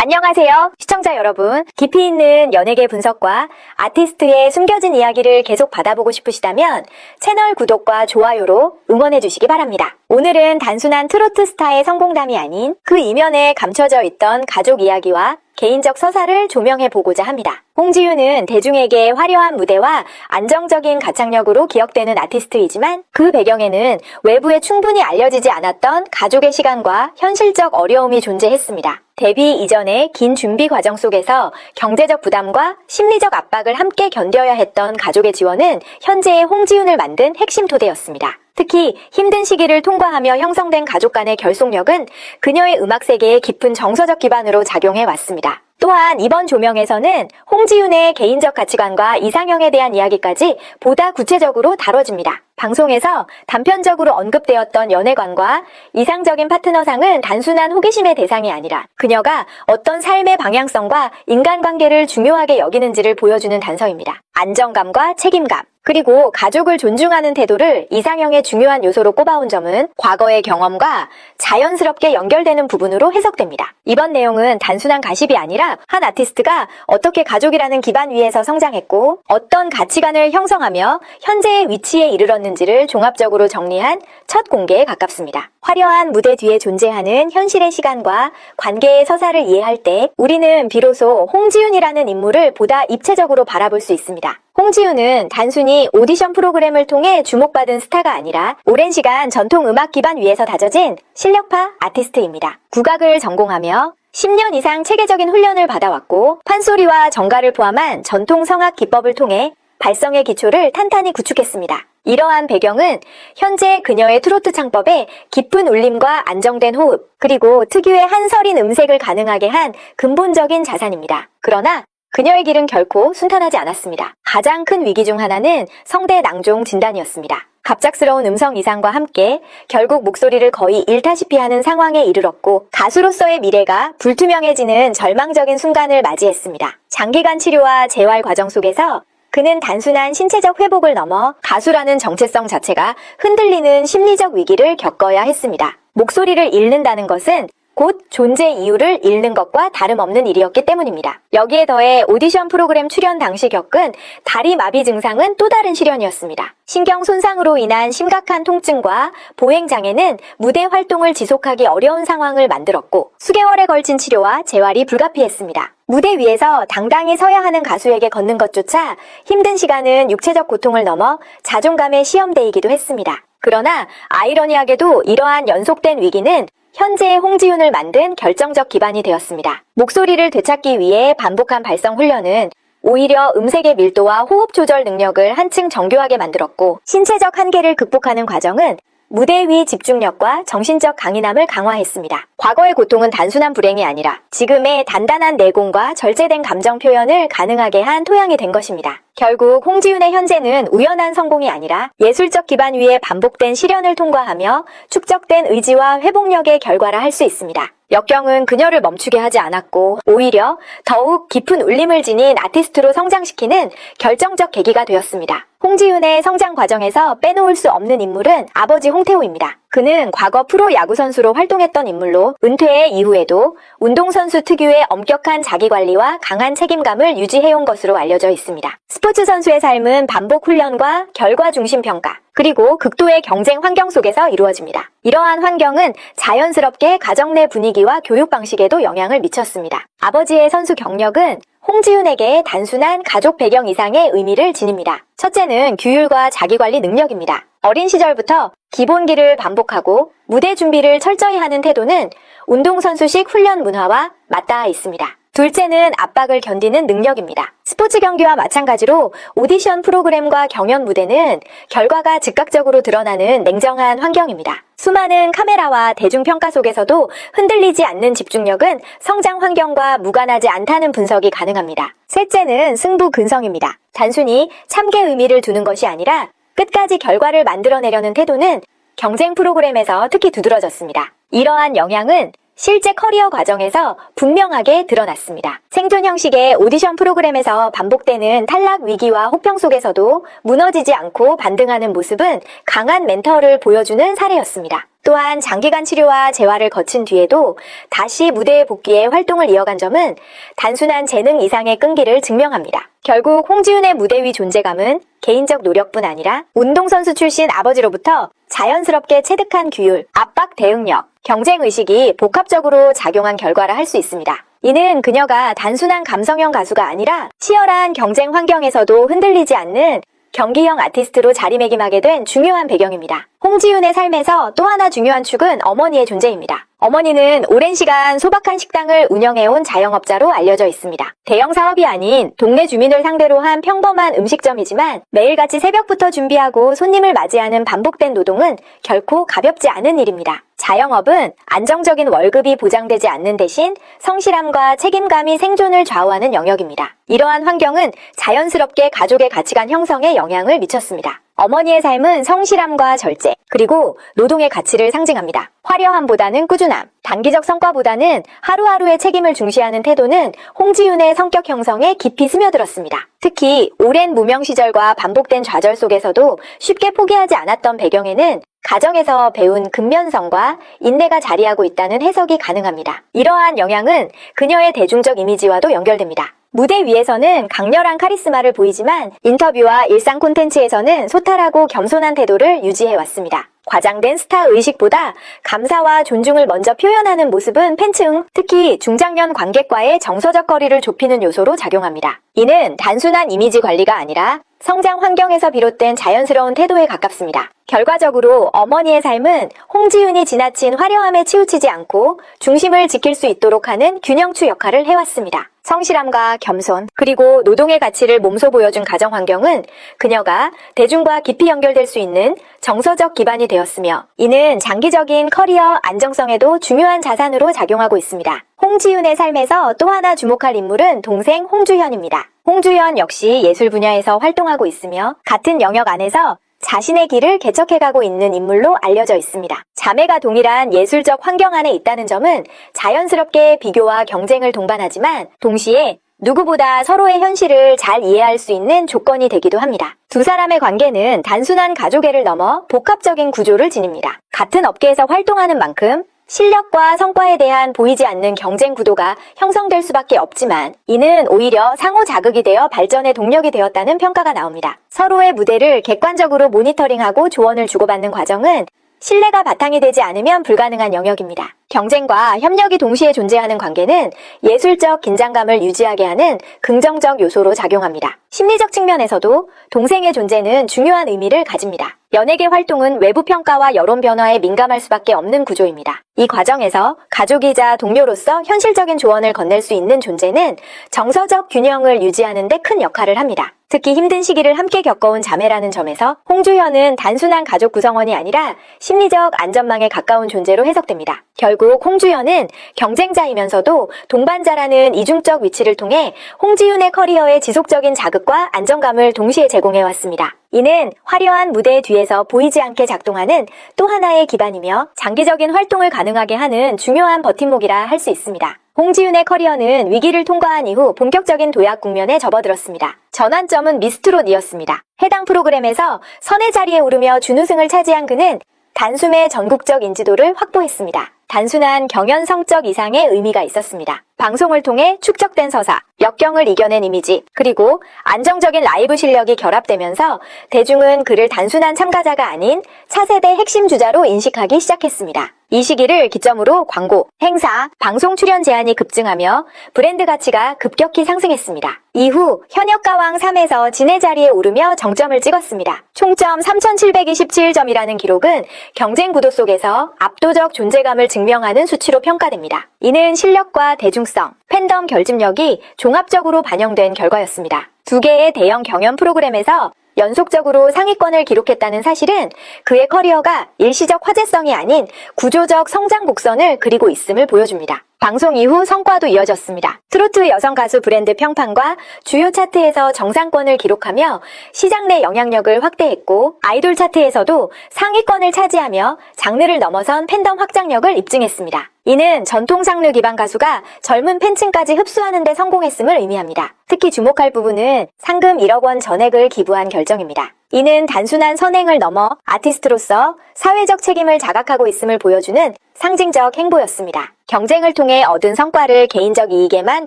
안녕하세요 시청자 여러분. 깊이 있는 연예계 분석과 아티스트의 숨겨진 이야기를 계속 받아보고 싶으시다면 채널 구독과 좋아요로 응원해 주시기 바랍니다. 오늘은 단순한 트로트 스타의 성공담이 아닌 그 이면에 감춰져 있던 가족 이야기와 개인적 서사를 조명해 보고자 합니다. 홍지윤은 대중에게 화려한 무대와 안정적인 가창력으로 기억되는 아티스트이지만 그 배경에는 외부에 충분히 알려지지 않았던 가족의 시간과 현실적 어려움이 존재했습니다. 데뷔 이전의 긴 준비 과정 속에서 경제적 부담과 심리적 압박을 함께 견뎌야 했던 가족의 지원은 현재의 홍지윤을 만든 핵심 토대였습니다. 특히 힘든 시기를 통과하며 형성된 가족 간의 결속력은 그녀의 음악 세계에 깊은 정서적 기반으로 작용해 왔습니다. 또한 이번 조명에서는 홍지윤의 개인적 가치관과 이상형에 대한 이야기까지 보다 구체적으로 다뤄집니다. 방송에서 단편적으로 언급되었던 연애관과 이상적인 파트너상은 단순한 호기심의 대상이 아니라 그녀가 어떤 삶의 방향성과 인간관계를 중요하게 여기는지를 보여주는 단서입니다. 안정감과 책임감, 그리고 가족을 존중하는 태도를 이상형의 중요한 요소로 꼽아온 점은 과거의 경험과 자연스럽게 연결되는 부분으로 해석됩니다. 이번 내용은 단순한 가십이 아니라 한 아티스트가 어떻게 가족이라는 기반 위에서 성장했고 어떤 가치관을 형성하며 현재의 위치에 이르렀는지를 종합적으로 정리한 첫 공개에 가깝습니다. 화려한 무대 뒤에 존재하는 현실의 시간과 관계의 서사를 이해할 때 우리는 비로소 홍지윤이라는 인물을 보다 입체적으로 바라볼 수 있습니다. 홍지윤은 단순히 오디션 프로그램을 통해 주목받은 스타가 아니라 오랜 시간 전통 음악 기반 위에서 다져진 실력파 아티스트입니다. 국악을 전공하며 10년 이상 체계적인 훈련을 받아왔고 판소리와 정가를 포함한 전통 성악 기법을 통해 발성의 기초를 탄탄히 구축했습니다. 이러한 배경은 현재 그녀의 트로트 창법에 깊은 울림과 안정된 호흡, 그리고 특유의 한서린 음색을 가능하게 한 근본적인 자산입니다. 그러나 그녀의 길은 결코 순탄하지 않았습니다. 가장 큰 위기 중 하나는 성대 낭종 진단이었습니다. 갑작스러운 음성 이상과 함께 결국 목소리를 거의 잃다시피 하는 상황에 이르렀고 가수로서의 미래가 불투명해지는 절망적인 순간을 맞이했습니다. 장기간 치료와 재활 과정 속에서 그는 단순한 신체적 회복을 넘어 가수라는 정체성 자체가 흔들리는 심리적 위기를 겪어야 했습니다. 목소리를 잃는다는 것은 곧 존재 이유를 잃는 것과 다름없는 일이었기 때문입니다. 여기에 더해 오디션 프로그램 출연 당시 겪은 다리 마비 증상은 또 다른 시련이었습니다. 신경 손상으로 인한 심각한 통증과 보행장애는 무대 활동을 지속하기 어려운 상황을 만들었고 수개월에 걸친 치료와 재활이 불가피했습니다. 무대 위에서 당당히 서야 하는 가수에게 걷는 것조차 힘든 시간은 육체적 고통을 넘어 자존감의 시험대이기도 했습니다. 그러나 아이러니하게도 이러한 연속된 위기는 현재의 홍지윤을 만든 결정적 기반이 되었습니다. 목소리를 되찾기 위해 반복한 발성 훈련은 오히려 음색의 밀도와 호흡 조절 능력을 한층 정교하게 만들었고 신체적 한계를 극복하는 과정은 무대 위 집중력과 정신적 강인함을 강화했습니다. 과거의 고통은 단순한 불행이 아니라 지금의 단단한 내공과 절제된 감정 표현을 가능하게 한 토양이 된 것입니다. 결국 홍지윤의 현재는 우연한 성공이 아니라 예술적 기반 위에 반복된 시련을 통과하며 축적된 의지와 회복력의 결과라 할 수 있습니다. 역경은 그녀를 멈추게 하지 않았고 오히려 더욱 깊은 울림을 지닌 아티스트로 성장시키는 결정적 계기가 되었습니다. 홍지윤의 성장 과정에서 빼놓을 수 없는 인물은 아버지 홍태호입니다. 그는 과거 프로 야구선수로 활동했던 인물로 은퇴 이후에도 운동선수 특유의 엄격한 자기관리와 강한 책임감을 유지해온 것으로 알려져 있습니다. 스포츠 선수의 삶은 반복 훈련과 결과 중심 평가, 그리고 극도의 경쟁 환경 속에서 이루어집니다. 이러한 환경은 자연스럽게 가정 내 분위기와 교육 방식에도 영향을 미쳤습니다. 아버지의 선수 경력은 홍지윤에게 단순한 가족 배경 이상의 의미를 지닙니다. 첫째는 규율과 자기관리 능력입니다. 어린 시절부터 기본기를 반복하고 무대 준비를 철저히 하는 태도는 운동선수식 훈련 문화와 맞닿아 있습니다. 둘째는 압박을 견디는 능력입니다. 스포츠 경기와 마찬가지로 오디션 프로그램과 경연 무대는 결과가 즉각적으로 드러나는 냉정한 환경입니다. 수많은 카메라와 대중평가 속에서도 흔들리지 않는 집중력은 성장 환경과 무관하지 않다는 분석이 가능합니다. 셋째는 승부 근성입니다. 단순히 참게 의미를 두는 것이 아니라 끝까지 결과를 만들어내려는 태도는 경쟁 프로그램에서 특히 두드러졌습니다. 이러한 영향은 실제 커리어 과정에서 분명하게 드러났습니다. 생존 형식의 오디션 프로그램에서 반복되는 탈락 위기와 혹평 속에서도 무너지지 않고 반등하는 모습은 강한 멘터를 보여주는 사례였습니다. 또한 장기간 치료와 재활을 거친 뒤에도 다시 무대에 복귀해 활동을 이어간 점은 단순한 재능 이상의 끈기를 증명합니다. 결국 홍지윤의 무대 위 존재감은 개인적 노력뿐 아니라 운동선수 출신 아버지로부터 자연스럽게 체득한 규율, 압박 대응력, 경쟁의식이 복합적으로 작용한 결과라 할 수 있습니다. 이는 그녀가 단순한 감성형 가수가 아니라 치열한 경쟁 환경에서도 흔들리지 않는 경기형 아티스트로 자리매김하게 된 중요한 배경입니다. 홍지윤의 삶에서 또 하나 중요한 축은 어머니의 존재입니다. 어머니는 오랜 시간 소박한 식당을 운영해온 자영업자로 알려져 있습니다. 대형 사업이 아닌 동네 주민을 상대로 한 평범한 음식점이지만 매일같이 새벽부터 준비하고 손님을 맞이하는 반복된 노동은 결코 가볍지 않은 일입니다. 자영업은 안정적인 월급이 보장되지 않는 대신 성실함과 책임감이 생존을 좌우하는 영역입니다. 이러한 환경은 자연스럽게 가족의 가치관 형성에 영향을 미쳤습니다. 어머니의 삶은 성실함과 절제, 그리고 노동의 가치를 상징합니다. 화려함보다는 꾸준함, 단기적 성과보다는 하루하루의 책임을 중시하는 태도는 홍지윤의 성격 형성에 깊이 스며들었습니다. 특히 오랜 무명 시절과 반복된 좌절 속에서도 쉽게 포기하지 않았던 배경에는 가정에서 배운 근면성과 인내가 자리하고 있다는 해석이 가능합니다. 이러한 영향은 그녀의 대중적 이미지와도 연결됩니다. 무대 위에서는 강렬한 카리스마를 보이지만 인터뷰와 일상 콘텐츠에서는 소탈하고 겸손한 태도를 유지해왔습니다. 과장된 스타 의식보다 감사와 존중을 먼저 표현하는 모습은 팬층, 특히 중장년 관객과의 정서적 거리를 좁히는 요소로 작용합니다. 이는 단순한 이미지 관리가 아니라 성장 환경에서 비롯된 자연스러운 태도에 가깝습니다. 결과적으로 어머니의 삶은 홍지윤이 지나친 화려함에 치우치지 않고 중심을 지킬 수 있도록 하는 균형추 역할을 해왔습니다. 성실함과 겸손, 그리고 노동의 가치를 몸소 보여준 가정 환경은 그녀가 대중과 깊이 연결될 수 있는 정서적 기반이 되었으며 이는 장기적인 커리어 안정성에도 중요한 자산으로 작용하고 있습니다. 홍지윤의 삶에서 또 하나 주목할 인물은 동생 홍주현입니다. 홍주현 역시 예술 분야에서 활동하고 있으며 같은 영역 안에서 자신의 길을 개척해가고 있는 인물로 알려져 있습니다. 자매가 동일한 예술적 환경 안에 있다는 점은 자연스럽게 비교와 경쟁을 동반하지만 동시에 누구보다 서로의 현실을 잘 이해할 수 있는 조건이 되기도 합니다. 두 사람의 관계는 단순한 가족애를 넘어 복합적인 구조를 지닙니다. 같은 업계에서 활동하는 만큼 실력과 성과에 대한 보이지 않는 경쟁 구도가 형성될 수밖에 없지만 이는 오히려 상호 자극이 되어 발전의 동력이 되었다는 평가가 나옵니다. 서로의 무대를 객관적으로 모니터링하고 조언을 주고받는 과정은 신뢰가 바탕이 되지 않으면 불가능한 영역입니다. 경쟁과 협력이 동시에 존재하는 관계는 예술적 긴장감을 유지하게 하는 긍정적 요소로 작용합니다. 심리적 측면에서도 동생의 존재는 중요한 의미를 가집니다. 연예계 활동은 외부 평가와 여론 변화에 민감할 수밖에 없는 구조입니다. 이 과정에서 가족이자 동료로서 현실적인 조언을 건넬 수 있는 존재는 정서적 균형을 유지하는 데 큰 역할을 합니다. 특히 힘든 시기를 함께 겪어온 자매라는 점에서 홍주현은 단순한 가족 구성원이 아니라 심리적 안전망에 가까운 존재로 해석됩니다. 결국 홍주현은 경쟁자이면서도 동반자라는 이중적 위치를 통해 홍지윤의 커리어에 지속적인 자극과 안정감을 동시에 제공해왔습니다. 이는 화려한 무대 뒤에서 보이지 않게 작동하는 또 하나의 기반이며 장기적인 활동을 가능하게 하는 중요한 버팀목이라 할 수 있습니다. 홍지윤의 커리어는 위기를 통과한 이후 본격적인 도약 국면에 접어들었습니다. 전환점은 미스트롯이었습니다. 해당 프로그램에서 선의 자리에 오르며 준우승을 차지한 그는 단숨에 전국적 인지도를 확보했습니다. 단순한 경연성적 이상의 의미가 있었습니다. 방송을 통해 축적된 서사, 역경을 이겨낸 이미지, 그리고 안정적인 라이브 실력이 결합되면서 대중은 그를 단순한 참가자가 아닌 차세대 핵심 주자로 인식하기 시작했습니다. 이 시기를 기점으로 광고, 행사, 방송 출연 제한이 급증하며 브랜드 가치가 급격히 상승했습니다. 이후 현역가왕 3에서 진의 자리에 오르며 정점을 찍었습니다. 총점 3,727점이라는 기록은 경쟁 구도 속에서 압도적 존재감을 증명하는 수치로 평가됩니다. 이는 실력과 대중성, 팬덤 결집력이 종합적으로 반영된 결과였습니다. 두 개의 대형 경연 프로그램에서 연속적으로 상위권을 기록했다는 사실은 그의 커리어가 일시적 화제성이 아닌 구조적 성장 곡선을 그리고 있음을 보여줍니다. 방송 이후 성과도 이어졌습니다. 트로트 여성 가수 브랜드 평판과 주요 차트에서 정상권을 기록하며 시장 내 영향력을 확대했고 아이돌 차트에서도 상위권을 차지하며 장르를 넘어선 팬덤 확장력을 입증했습니다. 이는 전통 장르 기반 가수가 젊은 팬층까지 흡수하는 데 성공했음을 의미합니다. 특히 주목할 부분은 상금 1억 원 전액을 기부한 결정입니다. 이는 단순한 선행을 넘어 아티스트로서 사회적 책임을 자각하고 있음을 보여주는 상징적 행보였습니다. 경쟁을 통해 얻은 성과를 개인적 이익에만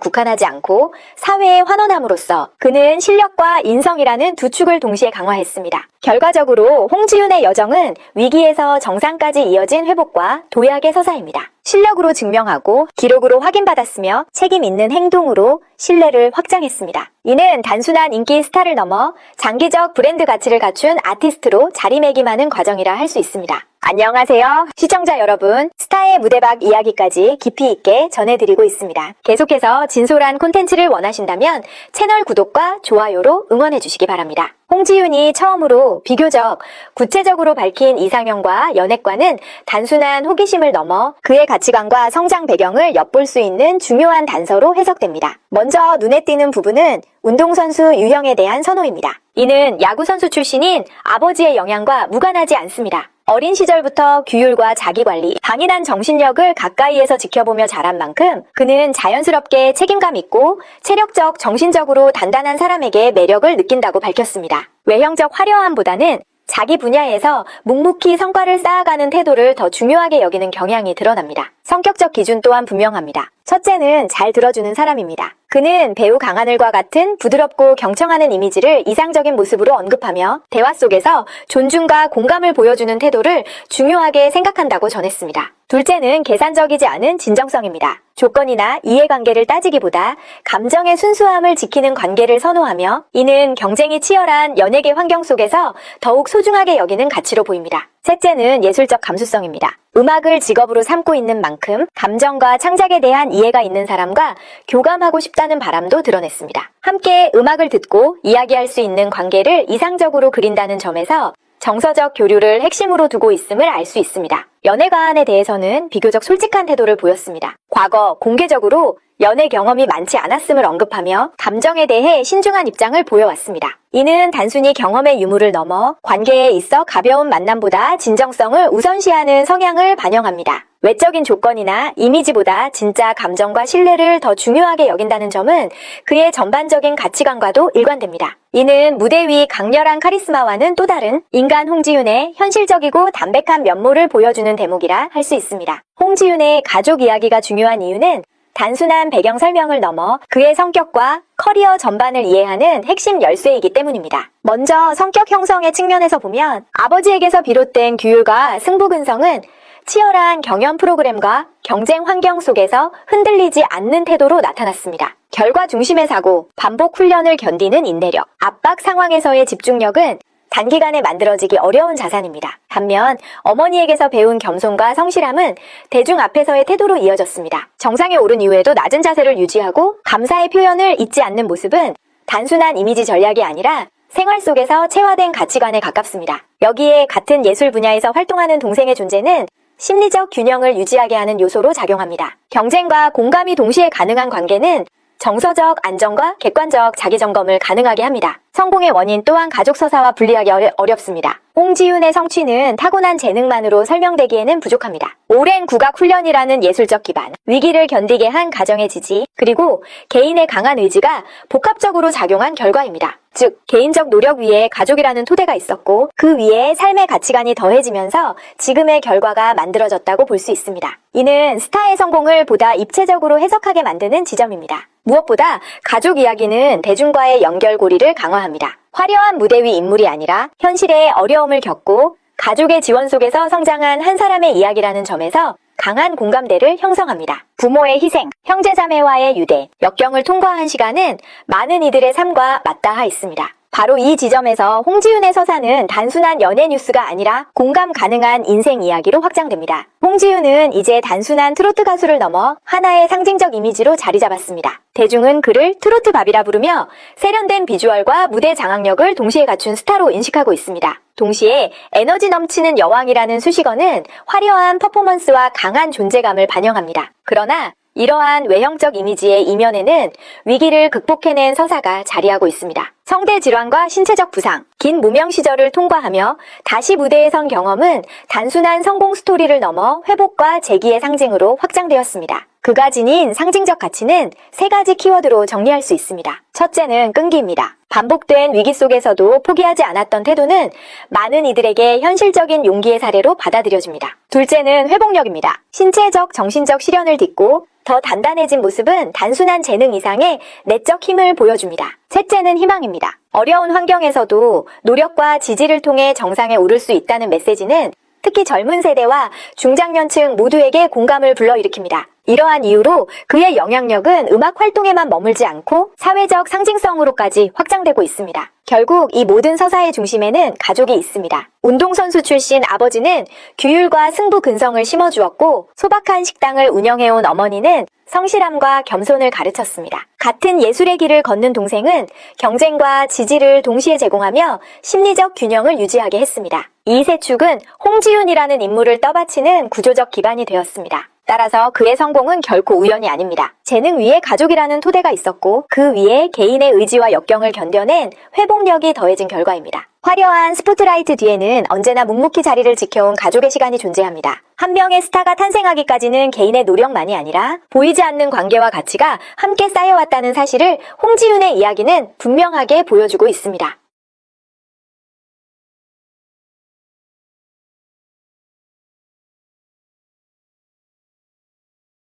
국한하지 않고 사회에 환원함으로써 그는 실력과 인성이라는 두 축을 동시에 강화했습니다. 결과적으로 홍지윤의 여정은 위기에서 정상까지 이어진 회복과 도약의 서사입니다. 실력으로 증명하고 기록으로 확인받았으며 책임 있는 행동으로 신뢰를 확장했습니다. 이는 단순한 인기 스타를 넘어 장기적 브랜드 가치를 갖춘 아티스트로 자리매김하는 과정이라 할 수 있습니다. 안녕하세요. 시청자 여러분, 스타의 무대박 이야기까지 깊이 있게 전해드리고 있습니다. 계속해서 진솔한 콘텐츠를 원하신다면 채널 구독과 좋아요로 응원해주시기 바랍니다. 홍지윤이 처음으로 비교적 구체적으로 밝힌 이상형과 연애과는 단순한 호기심을 넘어 그의 가치관과 성장 배경을 엿볼 수 있는 중요한 단서로 해석됩니다. 먼저 눈에 띄는 부분은 운동선수 유형에 대한 선호입니다. 이는 야구선수 출신인 아버지의 영향과 무관하지 않습니다. 어린 시절부터 규율과 자기관리, 강인한 정신력을 가까이에서 지켜보며 자란 만큼 그는 자연스럽게 책임감 있고 체력적, 정신적으로 단단한 사람에게 매력을 느낀다고 밝혔습니다. 외형적 화려함보다는 자기 분야에서 묵묵히 성과를 쌓아가는 태도를 더 중요하게 여기는 경향이 드러납니다. 성격적 기준 또한 분명합니다. 첫째는 잘 들어주는 사람입니다. 그는 배우 강하늘과 같은 부드럽고 경청하는 이미지를 이상적인 모습으로 언급하며 대화 속에서 존중과 공감을 보여주는 태도를 중요하게 생각한다고 전했습니다. 둘째는 계산적이지 않은 진정성입니다. 조건이나 이해관계를 따지기보다 감정의 순수함을 지키는 관계를 선호하며 이는 경쟁이 치열한 연예계 환경 속에서 더욱 소중하게 여기는 가치로 보입니다. 셋째는 예술적 감수성입니다. 음악을 직업으로 삼고 있는 만큼 감정과 창작에 대한 이해가 있는 사람과 교감하고 싶다는 바람도 드러냈습니다. 함께 음악을 듣고 이야기할 수 있는 관계를 이상적으로 그린다는 점에서 정서적 교류를 핵심으로 두고 있음을 알 수 있습니다. 연애관에 대해서는 비교적 솔직한 태도를 보였습니다. 과거 공개적으로 연애 경험이 많지 않았음을 언급하며 감정에 대해 신중한 입장을 보여왔습니다. 이는 단순히 경험의 유무를 넘어 관계에 있어 가벼운 만남보다 진정성을 우선시하는 성향을 반영합니다. 외적인 조건이나 이미지보다 진짜 감정과 신뢰를 더 중요하게 여긴다는 점은 그의 전반적인 가치관과도 일관됩니다. 이는 무대 위 강렬한 카리스마와는 또 다른 인간 홍지윤의 현실적이고 담백한 면모를 보여주는 대목이라 할 수 있습니다. 홍지윤의 가족 이야기가 중요한 이유는 단순한 배경 설명을 넘어 그의 성격과 커리어 전반을 이해하는 핵심 열쇠이기 때문입니다. 먼저 성격 형성의 측면에서 보면 아버지에게서 비롯된 규율과 승부근성은 치열한 경연 프로그램과 경쟁 환경 속에서 흔들리지 않는 태도로 나타났습니다. 결과 중심의 사고, 반복 훈련을 견디는 인내력, 압박 상황에서의 집중력은 단기간에 만들어지기 어려운 자산입니다. 반면 어머니에게서 배운 겸손과 성실함은 대중 앞에서의 태도로 이어졌습니다. 정상에 오른 이후에도 낮은 자세를 유지하고 감사의 표현을 잊지 않는 모습은 단순한 이미지 전략이 아니라 생활 속에서 체화된 가치관에 가깝습니다. 여기에 같은 예술 분야에서 활동하는 동생의 존재는 심리적 균형을 유지하게 하는 요소로 작용합니다. 경쟁과 공감이 동시에 가능한 관계는 정서적 안정과 객관적 자기점검을 가능하게 합니다. 성공의 원인 또한 가족 서사와 분리하기 어렵습니다. 홍지윤의 성취는 타고난 재능만으로 설명되기에는 부족합니다. 오랜 국악 훈련이라는 예술적 기반, 위기를 견디게 한 가정의 지지, 그리고 개인의 강한 의지가 복합적으로 작용한 결과입니다. 즉, 개인적 노력 위에 가족이라는 토대가 있었고 그 위에 삶의 가치관이 더해지면서 지금의 결과가 만들어졌다고 볼 수 있습니다. 이는 스타의 성공을 보다 입체적으로 해석하게 만드는 지점입니다. 무엇보다 가족 이야기는 대중과의 연결고리를 강화합니다. 화려한 무대 위 인물이 아니라 현실의 어려움을 겪고 가족의 지원 속에서 성장한 한 사람의 이야기라는 점에서 강한 공감대를 형성합니다. 부모의 희생, 형제자매와의 유대, 역경을 통과한 시간은 많은 이들의 삶과 맞닿아 있습니다. 바로 이 지점에서 홍지윤의 서사는 단순한 연예 뉴스가 아니라 공감 가능한 인생 이야기로 확장됩니다. 홍지윤은 이제 단순한 트로트 가수를 넘어 하나의 상징적 이미지로 자리 잡았습니다. 대중은 그를 트로트밥이라 부르며 세련된 비주얼과 무대 장악력을 동시에 갖춘 스타로 인식하고 있습니다. 동시에 에너지 넘치는 여왕이라는 수식어는 화려한 퍼포먼스와 강한 존재감을 반영합니다. 그러나 이러한 외형적 이미지의 이면에는 위기를 극복해낸 서사가 자리하고 있습니다. 성대 질환과 신체적 부상, 긴 무명 시절을 통과하며 다시 무대에 선 경험은 단순한 성공 스토리를 넘어 회복과 재기의 상징으로 확장되었습니다. 그가 지닌 상징적 가치는 3가지 키워드로 정리할 수 있습니다. 첫째는 끈기입니다. 반복된 위기 속에서도 포기하지 않았던 태도는 많은 이들에게 현실적인 용기의 사례로 받아들여집니다. 둘째는 회복력입니다. 신체적, 정신적 시련을 딛고 더 단단해진 모습은 단순한 재능 이상의 내적 힘을 보여줍니다. 셋째는 희망입니다. 어려운 환경에서도 노력과 지지를 통해 정상에 오를 수 있다는 메시지는 특히 젊은 세대와 중장년층 모두에게 공감을 불러일으킵니다. 이러한 이유로 그의 영향력은 음악 활동에만 머물지 않고 사회적 상징성으로까지 확장되고 있습니다. 결국 이 모든 서사의 중심에는 가족이 있습니다. 운동선수 출신 아버지는 규율과 승부 근성을 심어주었고 소박한 식당을 운영해온 어머니는 성실함과 겸손을 가르쳤습니다. 같은 예술의 길을 걷는 동생은 경쟁과 지지를 동시에 제공하며 심리적 균형을 유지하게 했습니다. 이 세 축은 홍지윤이라는 인물을 떠받치는 구조적 기반이 되었습니다. 따라서 그의 성공은 결코 우연이 아닙니다. 재능 위에 가족이라는 토대가 있었고 그 위에 개인의 의지와 역경을 견뎌낸 회복력이 더해진 결과입니다. 화려한 스포트라이트 뒤에는 언제나 묵묵히 자리를 지켜온 가족의 시간이 존재합니다. 한 명의 스타가 탄생하기까지는 개인의 노력만이 아니라 보이지 않는 관계와 가치가 함께 쌓여왔다는 사실을 홍지윤의 이야기는 분명하게 보여주고 있습니다.